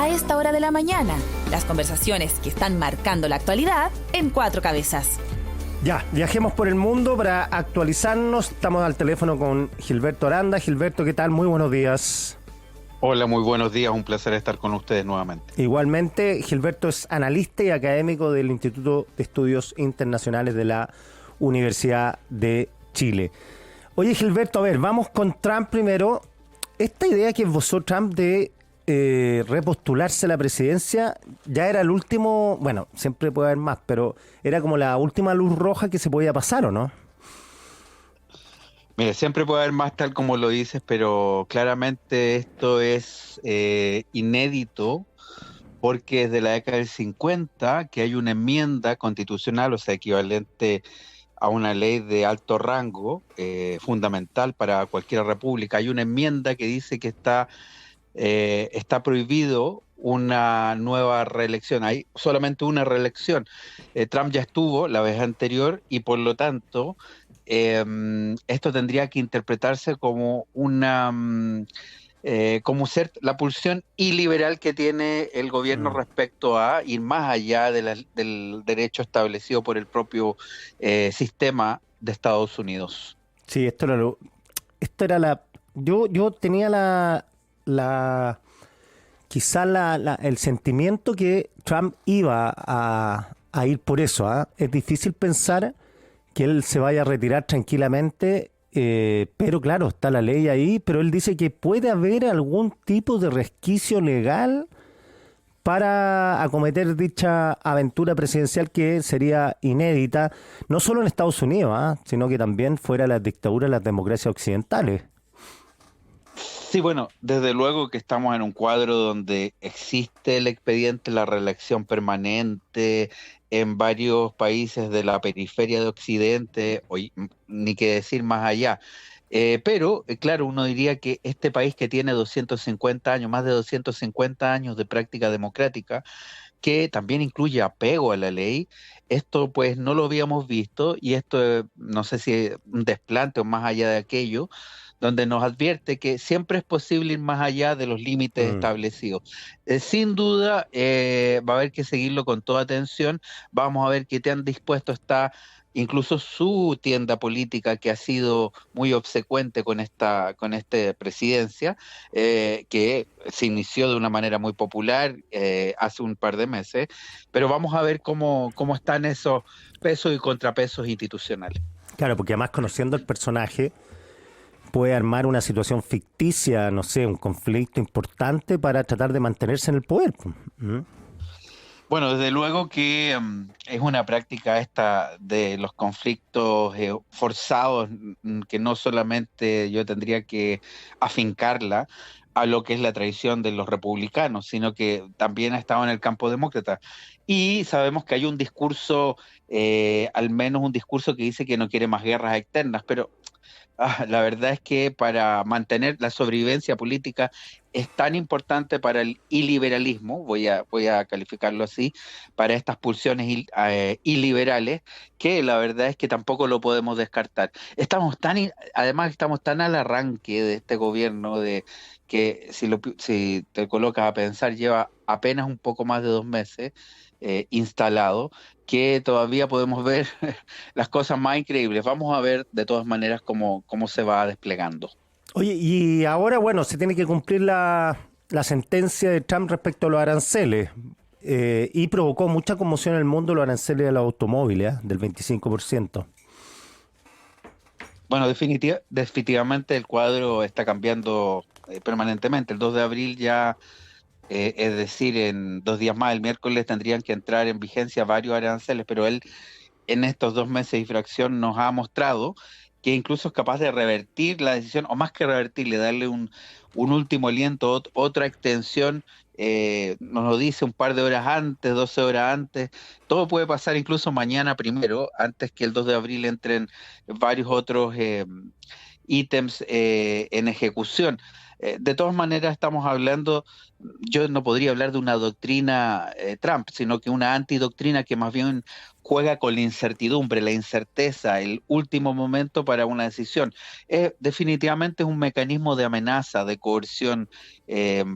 a esta hora de la mañana. Las conversaciones que están marcando la actualidad en Cuatro Cabezas. Ya, viajemos por el mundo para actualizarnos. Estamos al teléfono con Gilberto Aranda. Gilberto, ¿qué tal? Muy buenos días. Hola, muy buenos días. Un placer estar con ustedes nuevamente. Igualmente, Gilberto es analista y académico del Instituto de Estudios Internacionales de la Universidad de Chile. Oye, Gilberto, a ver, vamos con Trump primero. Esta idea que esbozó Trump de repostularse a la presidencia ya era el último, bueno, siempre puede haber más, pero era como la última luz roja que se podía pasar, ¿o no? Mira, siempre puede haber más, tal como lo dices, pero claramente esto es inédito porque desde la década del 50 que hay una enmienda constitucional, o sea, equivalente a una ley de alto rango, fundamental para cualquier república. Hay una enmienda que dice que está prohibido una nueva reelección. Hay solamente una reelección. Trump ya estuvo la vez anterior y por lo tanto esto tendría que interpretarse como como ser la pulsión iliberal que tiene el gobierno respecto a ir más allá del derecho establecido por el propio sistema de Estados Unidos. Sí, esto era la... Yo tenía el sentimiento que Trump iba a ir por eso. Es difícil pensar que él se vaya a retirar tranquilamente, pero claro, está la ley ahí, pero él dice que puede haber algún tipo de resquicio legal para acometer dicha aventura presidencial que sería inédita, no solo en Estados Unidos, sino que también fuera de las dictaduras de las democracias occidentales. Sí, bueno, desde luego que estamos en un cuadro donde existe el expediente, la reelección permanente en varios países de la periferia de Occidente, ni que decir más allá. Pero, claro, uno diría que este país que tiene 250 años, más de 250 años de práctica democrática, que también incluye apego a la ley, esto pues no lo habíamos visto y esto no sé si es un desplante o más allá de aquello, donde nos advierte que siempre es posible ir más allá de los límites establecidos. Sin duda va a haber que seguirlo con toda atención, vamos a ver qué tan dispuesto está incluso su tienda política, que ha sido muy obsecuente con esta presidencia, que se inició de una manera muy popular hace un par de meses, pero vamos a ver cómo están esos pesos y contrapesos institucionales. Claro, porque además conociendo el personaje puede armar una situación ficticia, no sé, un conflicto importante para tratar de mantenerse en el poder. Bueno, desde luego que es una práctica esta de los conflictos forzados, que no solamente yo tendría que afincarla a lo que es la tradición de los republicanos, sino que también ha estado en el campo demócrata. Y sabemos que hay un discurso, al menos un discurso que dice que no quiere más guerras externas, pero la verdad es que para mantener la sobrevivencia política es tan importante para el iliberalismo, voy a calificarlo así, para estas pulsiones iliberales, que la verdad es que tampoco lo podemos descartar. Además estamos tan al arranque de este gobierno, de que si te colocas a pensar, lleva apenas un poco más de 2 meses instalado, que todavía podemos ver las cosas más increíbles. Vamos a ver de todas maneras cómo se va desplegando. Oye, y ahora, bueno, se tiene que cumplir la sentencia de Trump respecto a los aranceles, y provocó mucha conmoción en el mundo los aranceles de los automóviles, del 25%. Bueno, definitivamente el cuadro está cambiando permanentemente. El 2 de abril ya, es decir, en 2 días más, el miércoles, tendrían que entrar en vigencia varios aranceles, pero él en estos 2 meses y fracción nos ha mostrado que incluso es capaz de revertir la decisión, o más que revertirle, darle un último aliento, otra extensión, nos lo dice un par de horas antes, 12 horas antes. Todo puede pasar incluso mañana primero, antes que el 2 de abril entren varios otros ítems en ejecución. De todas maneras, estamos hablando, yo no podría hablar de una doctrina Trump, sino que una antidoctrina que más bien juega con la incertidumbre, la incerteza, el último momento para una decisión. Definitivamente es un mecanismo de amenaza, de coerción,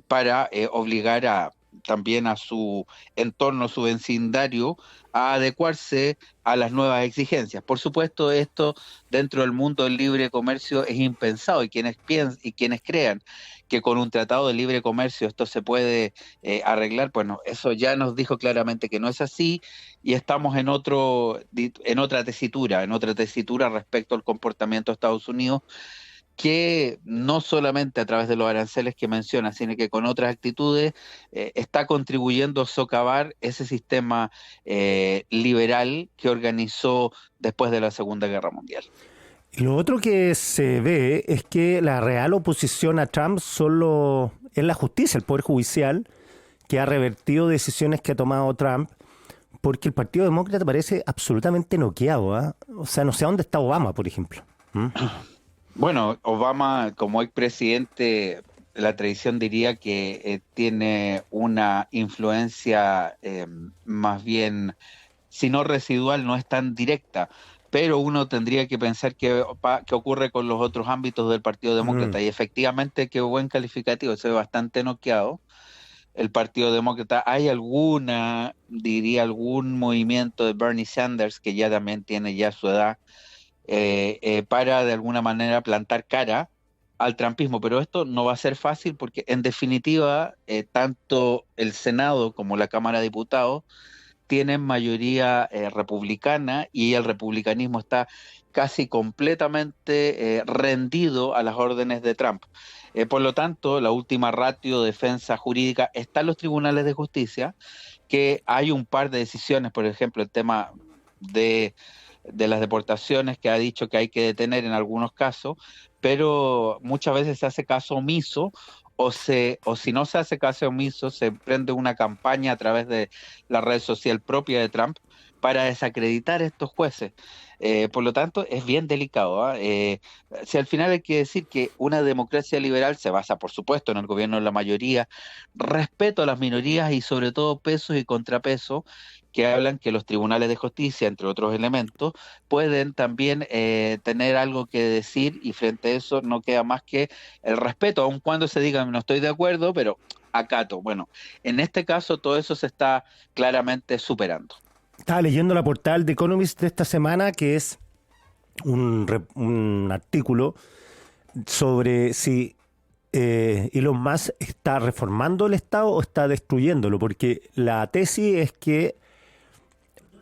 para obligar a también a su entorno, su vecindario, a adecuarse a las nuevas exigencias. Por supuesto, esto dentro del mundo del libre comercio es impensado, y quienes piensan y quienes crean que con un tratado de libre comercio esto se puede arreglar, bueno, eso ya nos dijo claramente que no es así, y estamos en otra tesitura respecto al comportamiento de Estados Unidos, que no solamente a través de los aranceles que menciona, sino que con otras actitudes está contribuyendo a socavar ese sistema liberal que organizó después de la Segunda Guerra Mundial. Y lo otro que se ve es que la real oposición a Trump solo es la justicia, el Poder Judicial, que ha revertido decisiones que ha tomado Trump, porque el Partido Demócrata parece absolutamente noqueado, ¿eh? O sea, no sé dónde está Obama, por ejemplo. Bueno, Obama como expresidente, la tradición diría que tiene una influencia más bien, si no residual, no es tan directa, pero uno tendría que pensar qué ocurre con los otros ámbitos del Partido Demócrata, y efectivamente, qué buen calificativo, se ve bastante noqueado el Partido Demócrata. Hay algún movimiento de Bernie Sanders, que ya también tiene ya su edad, para de alguna manera plantar cara al trumpismo, pero esto no va a ser fácil, porque en definitiva tanto el Senado como la Cámara de Diputados tienen mayoría republicana, y el republicanismo está casi completamente rendido a las órdenes de Trump. Por lo tanto, la última ratio de defensa jurídica está en los tribunales de justicia, que hay un par de decisiones, por ejemplo, el tema de las deportaciones, que ha dicho que hay que detener en algunos casos, pero muchas veces se hace caso omiso, o si no se hace caso omiso, se emprende una campaña a través de la red social propia de Trump para desacreditar a estos jueces. Por lo tanto, es bien delicado, ¿eh? Si al final hay que decir que una democracia liberal se basa, por supuesto, en el gobierno de la mayoría, respeto a las minorías y sobre todo pesos y contrapesos, que hablan que los tribunales de justicia, entre otros elementos, pueden también tener algo que decir, y frente a eso no queda más que el respeto, aun cuando se diga no estoy de acuerdo, pero acato. Bueno, en este caso todo eso se está claramente superando. Estaba leyendo la portada de Economist de esta semana, que es un artículo sobre si Elon Musk está reformando el Estado o está destruyéndolo, porque la tesis es que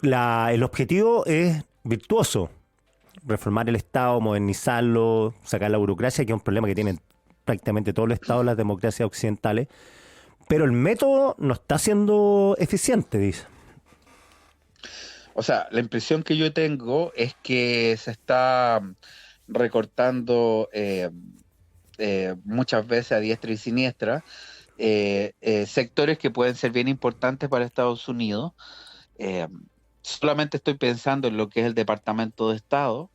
el objetivo es virtuoso: reformar el Estado, modernizarlo, sacar la burocracia, que es un problema que tienen prácticamente todos los estados, las democracias occidentales, pero el método no está siendo eficiente, dice. O sea, la impresión que yo tengo es que se está recortando muchas veces a diestra y siniestra sectores que pueden ser bien importantes para Estados Unidos. Solamente estoy pensando en lo que es el Departamento de Estado,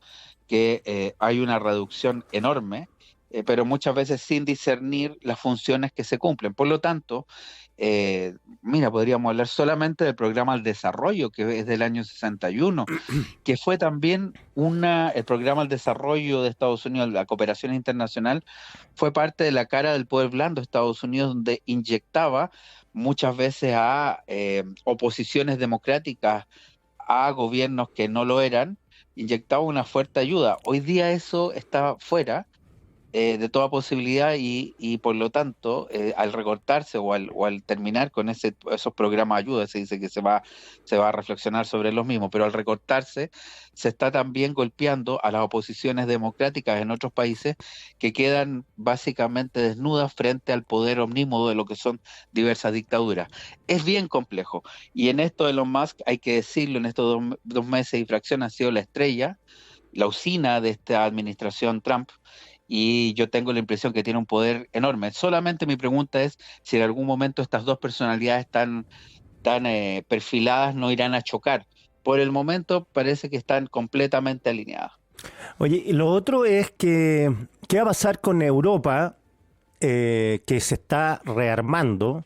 que hay una reducción enorme, pero muchas veces sin discernir las funciones que se cumplen. Por lo tanto, mira, podríamos hablar solamente del programa al desarrollo, que es del año 61, que fue también el programa al desarrollo de Estados Unidos, la cooperación internacional, fue parte de la cara del poder blando de Estados Unidos, donde inyectaba muchas veces a oposiciones democráticas, a gobiernos que no lo eran, inyectaba una fuerte ayuda. Hoy día eso está fuera de toda posibilidad, y por lo tanto, al recortarse o al terminar con esos programas de ayuda, se dice que se va a reflexionar sobre los mismos, pero al recortarse se está también golpeando a las oposiciones democráticas en otros países, que quedan básicamente desnudas frente al poder omnímodo de lo que son diversas dictaduras. Es bien complejo, y en esto Elon Musk, hay que decirlo, en estos 2 meses y fracción ha sido la estrella, la usina de esta administración Trump, y yo tengo la impresión que tiene un poder enorme. Solamente mi pregunta es si en algún momento estas dos personalidades tan perfiladas no irán a chocar. Por el momento parece que están completamente alineadas. Oye, y lo otro es que, ¿qué va a pasar con Europa, que se está rearmando?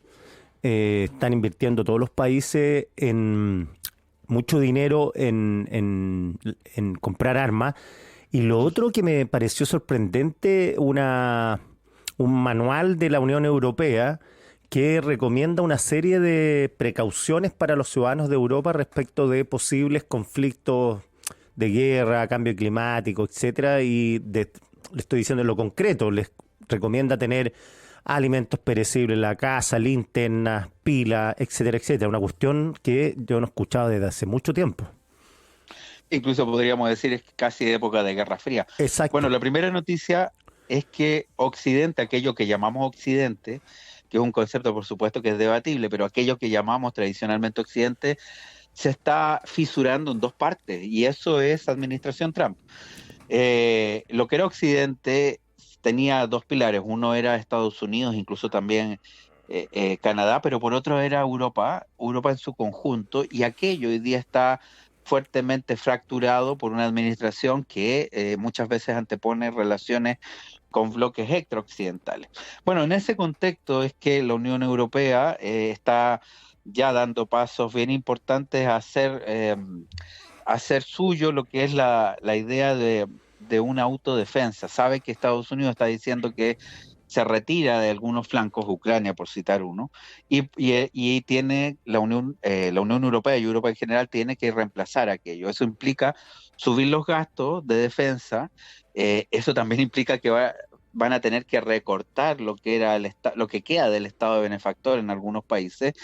Están invirtiendo todos los países en mucho dinero en comprar armas. Y lo otro que me pareció sorprendente, un manual de la Unión Europea que recomienda una serie de precauciones para los ciudadanos de Europa respecto de posibles conflictos de guerra, cambio climático, etcétera, le estoy diciendo en lo concreto, les recomienda tener alimentos perecibles en la casa, linternas, pilas, etcétera, etcétera. Una cuestión que yo no he escuchado desde hace mucho tiempo. Incluso podríamos decir es casi de época de Guerra Fría. Exacto. Bueno, la primera noticia es que Occidente, aquello que llamamos Occidente, que es un concepto por supuesto que es debatible, pero aquello que llamamos tradicionalmente Occidente, se está fisurando en dos partes, y eso es administración Trump. Lo que era Occidente tenía dos pilares, uno era Estados Unidos, incluso también Canadá, pero por otro era Europa en su conjunto, y aquello hoy día está fuertemente fracturado por una administración que muchas veces antepone relaciones con bloques extraoccidentales. Bueno, en ese contexto es que la Unión Europea está ya dando pasos bien importantes a hacer suyo lo que es la idea de una autodefensa. Sabe que Estados Unidos está diciendo que se retira de algunos flancos, Ucrania por citar uno, y tiene la Unión Europea y Europa en general tiene que reemplazar aquello. Eso implica subir los gastos de defensa, eso también implica que van a tener que recortar lo que lo que queda del Estado de benefactor en algunos países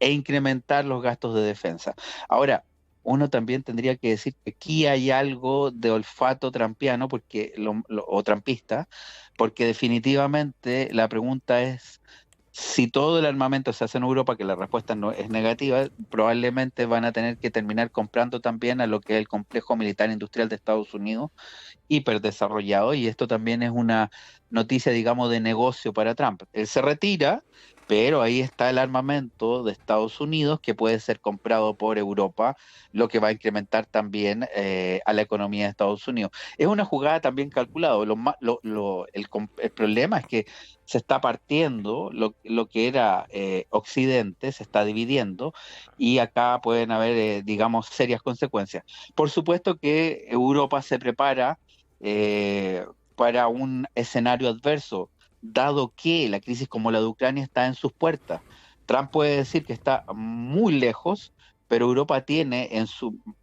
e incrementar los gastos de defensa. Ahora, uno también tendría que decir que aquí hay algo de olfato trampiano o trampista, porque definitivamente la pregunta es si todo el armamento se hace en Europa, que la respuesta no es negativa, probablemente van a tener que terminar comprando también a lo que es el complejo militar industrial de Estados Unidos, hiperdesarrollado, y esto también es una noticia, digamos, de negocio para Trump. Él se retira, pero ahí está el armamento de Estados Unidos que puede ser comprado por Europa, lo que va a incrementar también a la economía de Estados Unidos. Es una jugada también calculada. El problema es que se está partiendo lo que era Occidente, se está dividiendo, y acá pueden haber, digamos, serias consecuencias. Por supuesto que Europa se prepara para un escenario adverso, dado que la crisis como la de Ucrania está en sus puertas. Trump puede decir que está muy lejos, pero Europa tiene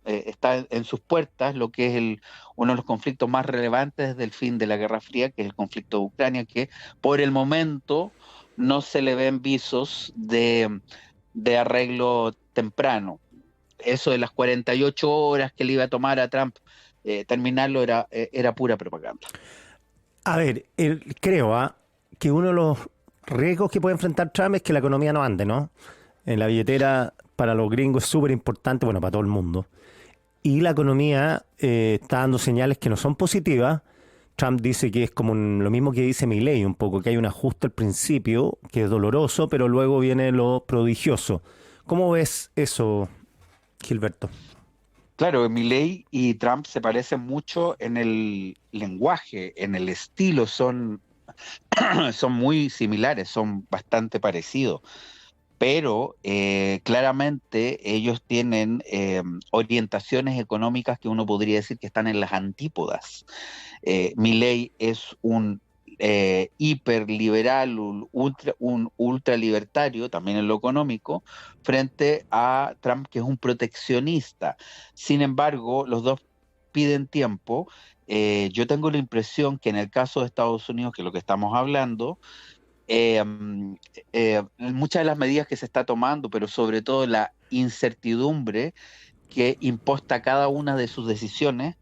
está en sus puertas lo que es uno de los conflictos más relevantes desde el fin de la Guerra Fría, que es el conflicto de Ucrania, que por el momento no se le ven visos de arreglo temprano. Eso de las 48 horas que le iba a tomar a Trump terminarlo era pura propaganda. A ver, creo que uno de los riesgos que puede enfrentar Trump es que la economía no ande, ¿no? En la billetera para los gringos es súper importante, bueno, para todo el mundo. Y la economía está dando señales que no son positivas. Trump dice que es como lo mismo que dice Milei un poco, que hay un ajuste al principio que es doloroso, pero luego viene lo prodigioso. ¿Cómo ves eso, Gilberto? Claro, Milei y Trump se parecen mucho en el lenguaje, en el estilo, son muy similares, son bastante parecidos, pero claramente ellos tienen orientaciones económicas que uno podría decir que están en las antípodas. Milei es un hiperliberal, un ultralibertario, también en lo económico, frente a Trump, que es un proteccionista. Sin embargo, los dos piden tiempo. Yo tengo la impresión que en el caso de Estados Unidos, que es lo que estamos hablando, muchas de las medidas que se está tomando, pero sobre todo la incertidumbre que imposta cada una de sus decisiones,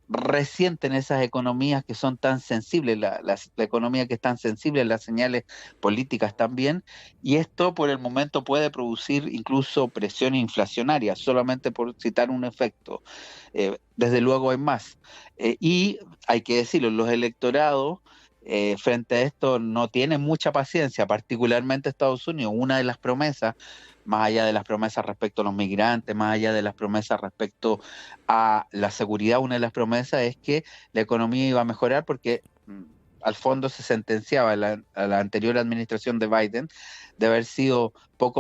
resienten esas economías que son tan sensibles, la economía que es tan sensible, las señales políticas también, y esto por el momento puede producir incluso presión inflacionaria, solamente por citar un efecto. Desde luego hay más. Y hay que decirlo, los electorados frente a esto no tienen mucha paciencia, particularmente Estados Unidos. Una de las promesas, más allá de las promesas respecto a los migrantes, más allá de las promesas respecto a la seguridad, una de las promesas es que la economía iba a mejorar porque al fondo se sentenciaba a la anterior administración de Biden de haber sido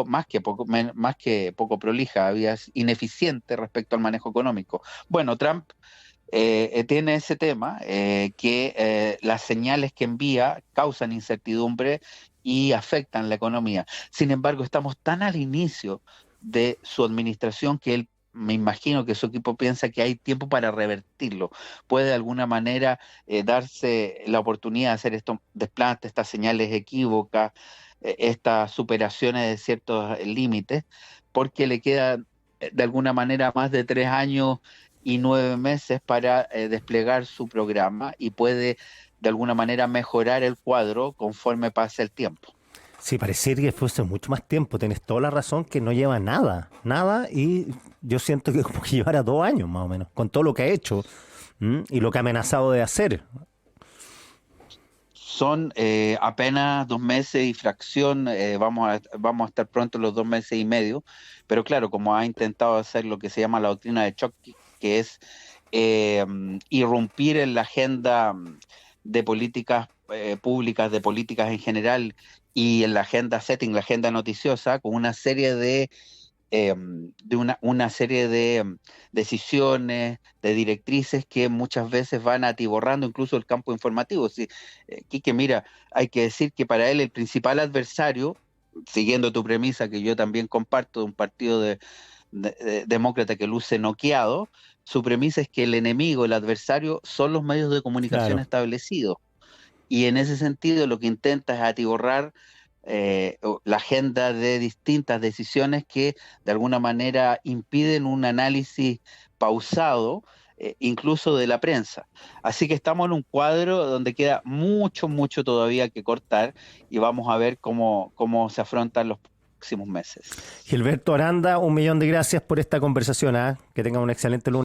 más que poco prolija, había ineficiente respecto al manejo económico. Bueno, Trump tiene ese tema, que las señales que envía causan incertidumbre y afectan la economía. Sin embargo, estamos tan al inicio de su administración que él, me imagino que su equipo piensa que hay tiempo para revertirlo. Puede de alguna manera darse la oportunidad de hacer estos desplantes, estas señales equívocas, estas superaciones de ciertos límites, porque le quedan de alguna manera más de 3 años y 9 meses para desplegar su programa y puede de alguna manera mejorar el cuadro conforme pase el tiempo. Sí, parecería que fuese mucho más tiempo. Tienes toda la razón que no lleva nada, y yo siento que como que llevara 2 años más o menos, con todo lo que ha hecho y lo que ha amenazado de hacer. Son apenas 2 meses y fracción, vamos a estar pronto en los 2 meses y medio, pero claro, como ha intentado hacer lo que se llama la doctrina de Chomsky, que es eh, irrumpir en la agenda de políticas públicas, de políticas en general, y en la agenda setting, la agenda noticiosa, con una serie una serie de decisiones, de directrices que muchas veces van atiborrando incluso el campo informativo. Sí, Quique, mira, hay que decir que para él el principal adversario, siguiendo tu premisa que yo también comparto, de un partido de demócrata que luce noqueado, su premisa es que el enemigo, el adversario, son los medios de comunicación Claro. establecidos. Y en ese sentido lo que intenta es atiborrar la agenda de distintas decisiones que de alguna manera impiden un análisis pausado, incluso de la prensa. Así que estamos en un cuadro donde queda mucho, mucho todavía que cortar y vamos a ver cómo se afrontan los próximos meses. Gilberto Aranda, 1.000.000 de gracias por esta conversación. Que tenga un excelente lunes.